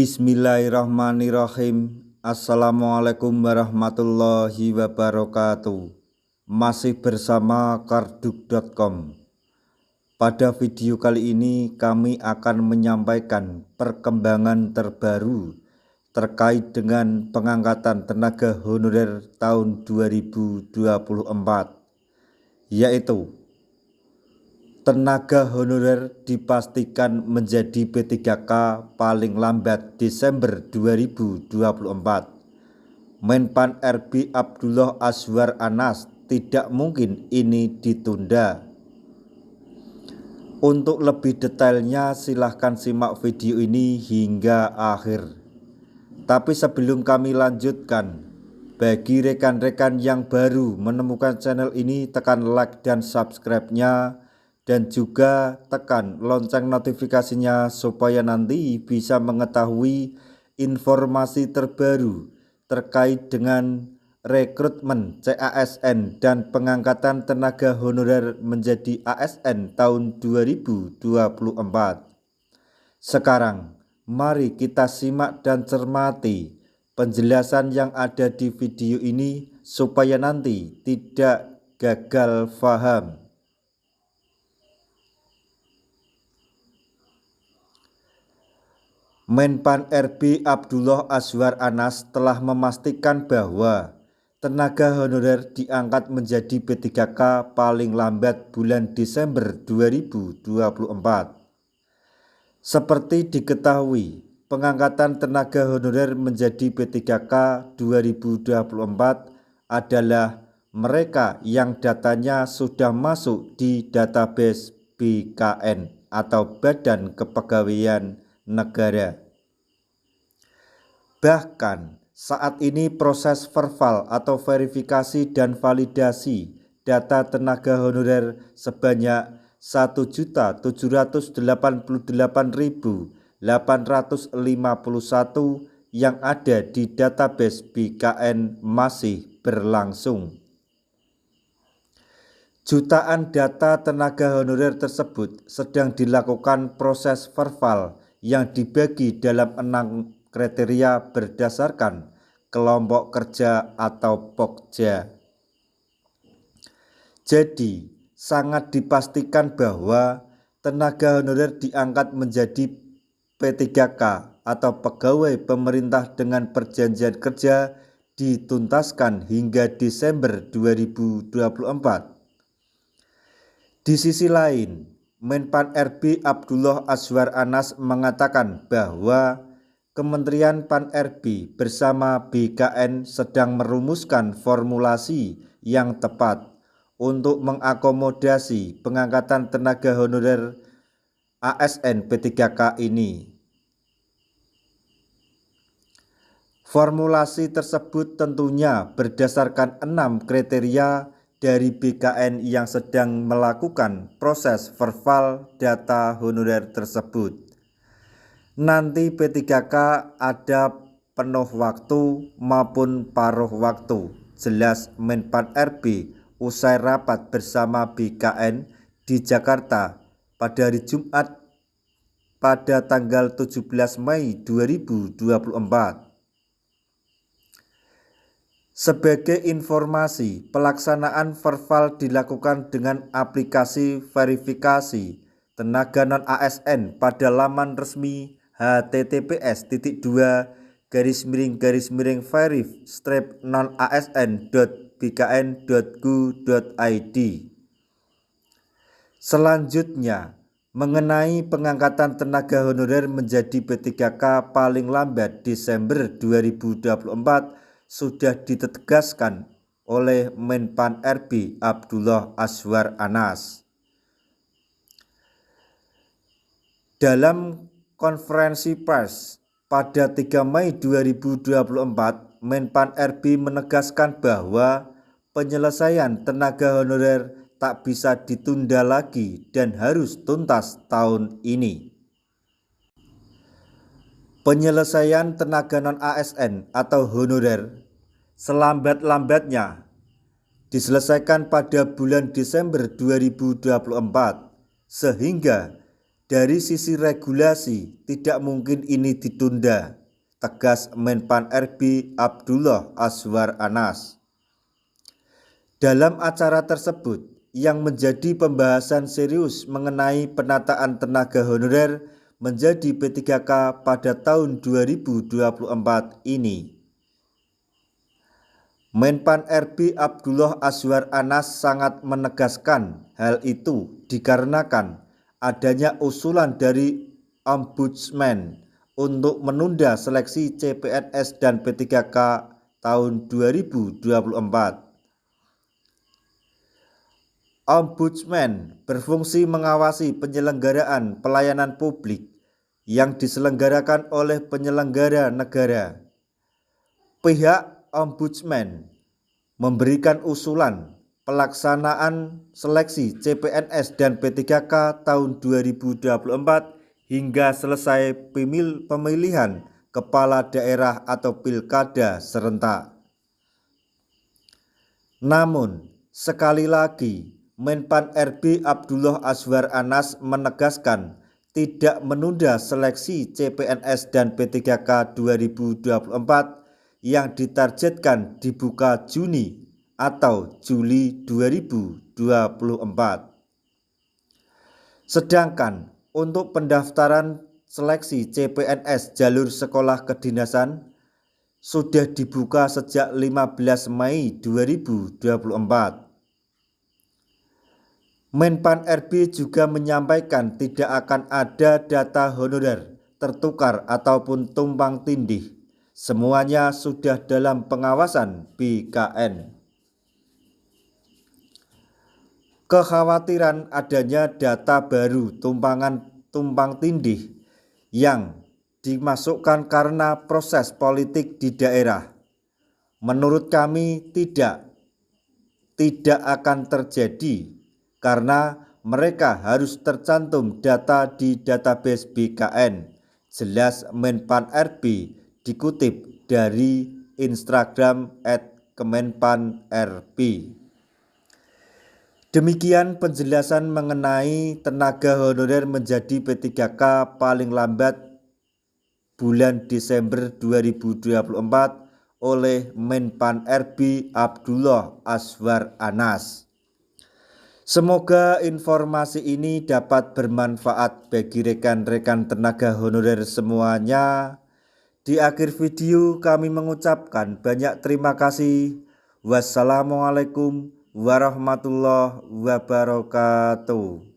Bismillahirrahmanirrahim. Assalamualaikum warahmatullahi wabarakatuh. Masih bersama karduk.com. Pada video kali ini kami akan menyampaikan perkembangan terbaru terkait dengan pengangkatan tenaga honorer tahun 2024, yaitu tenaga honorer dipastikan menjadi P3K paling lambat Desember 2024. Menpan RB Abdullah Azwar Anas tidak mungkin ini ditunda. Untuk lebih detailnya silahkan simak video ini hingga akhir. Tapi sebelum kami lanjutkan, bagi rekan-rekan yang baru menemukan channel ini, tekan like dan subscribe-nya, dan juga tekan lonceng notifikasinya supaya nanti bisa mengetahui informasi terbaru terkait dengan rekrutmen CASN dan pengangkatan tenaga honorer menjadi ASN tahun 2024. Sekarang mari kita simak dan cermati penjelasan yang ada di video ini supaya nanti tidak gagal paham. Menpan RB Abdullah Azwar Anas telah memastikan bahwa tenaga honorer diangkat menjadi P3K paling lambat bulan Desember 2024. Seperti diketahui, pengangkatan tenaga honorer menjadi P3K 2024 adalah mereka yang datanya sudah masuk di database BKN atau Badan Kepegawaian Negara. Bahkan saat ini proses verbal atau verifikasi dan validasi data tenaga honorer sebanyak 1.788.851 yang ada di database BKN masih berlangsung. Jutaan data tenaga honorer tersebut sedang dilakukan proses verbal yang dibagi dalam 6 kriteria berdasarkan kelompok kerja atau pokja. Jadi sangat dipastikan bahwa tenaga honorer diangkat menjadi P3K atau pegawai pemerintah dengan perjanjian kerja dituntaskan hingga Desember 2024. Di sisi lain, Menpan RB Abdullah Azwar Anas mengatakan bahwa Kementerian Pan RB bersama BKN sedang merumuskan formulasi yang tepat untuk mengakomodasi pengangkatan tenaga honorer ASN P3K ini. Formulasi tersebut tentunya berdasarkan 6 kriteria dari BKN yang sedang melakukan proses verbal data honorer tersebut. Nanti P3K ada penuh waktu maupun paruh waktu, jelas Menpan RB usai rapat bersama BKN di Jakarta pada hari Jumat pada tanggal 17 Mei 2024. Sebagai informasi, pelaksanaan verbal dilakukan dengan aplikasi verifikasi tenaga non-ASN pada laman resmi https://verif-non-asn.bkn.go.id. Selanjutnya, mengenai pengangkatan tenaga honorer menjadi P3K paling lambat Desember 2024 sudah ditegaskan oleh Menpan RB Abdullah Azwar Anas. Dalam konferensi pers pada 3 Mei 2024, Menpan RB menegaskan bahwa penyelesaian tenaga honorer tak bisa ditunda lagi dan harus tuntas tahun ini. Penyelesaian tenaga non-ASN atau honorer selambat-lambatnya diselesaikan pada bulan Desember 2024 sehingga Dari sisi regulasi, tidak mungkin ini ditunda, tegas Menpan RB Abdullah Azwar Anas. Dalam acara tersebut, yang menjadi pembahasan serius mengenai penataan tenaga honorer menjadi P3K pada tahun 2024 ini. Menpan RB Abdullah Azwar Anas sangat menegaskan hal itu dikarenakan adanya usulan dari Ombudsman untuk menunda seleksi CPNS dan P3K tahun 2024. Ombudsman berfungsi mengawasi penyelenggaraan pelayanan publik yang diselenggarakan oleh penyelenggara negara. Pihak Ombudsman memberikan usulan pelaksanaan seleksi CPNS dan P3K tahun 2024 hingga selesai pemilihan kepala daerah atau pilkada serentak. Namun, sekali lagi, Menpan RB Abdullah Azwar Anas menegaskan tidak menunda seleksi CPNS dan P3K 2024 yang ditargetkan dibuka Juni atau Juli 2024. Sedangkan untuk pendaftaran seleksi CPNS jalur sekolah kedinasan sudah dibuka sejak 15 Mei 2024. Menpan RB juga menyampaikan tidak akan ada data honorer tertukar ataupun tumpang tindih. Semuanya sudah dalam pengawasan BKN. Kekhawatiran adanya data baru tumpang tindih yang dimasukkan karena proses politik di daerah. Menurut kami tidak akan terjadi karena mereka harus tercantum data di database BKN, jelas Menpan RB dikutip dari Instagram @kemenpan_rb. Demikian penjelasan mengenai tenaga honorer menjadi P3K paling lambat bulan Desember 2024 oleh Menpan RB Abdullah Azwar Anas. Semoga informasi ini dapat bermanfaat bagi rekan-rekan tenaga honorer semuanya. Di akhir video kami mengucapkan banyak terima kasih. Wassalamualaikum warahmatullahi wabarakatuh.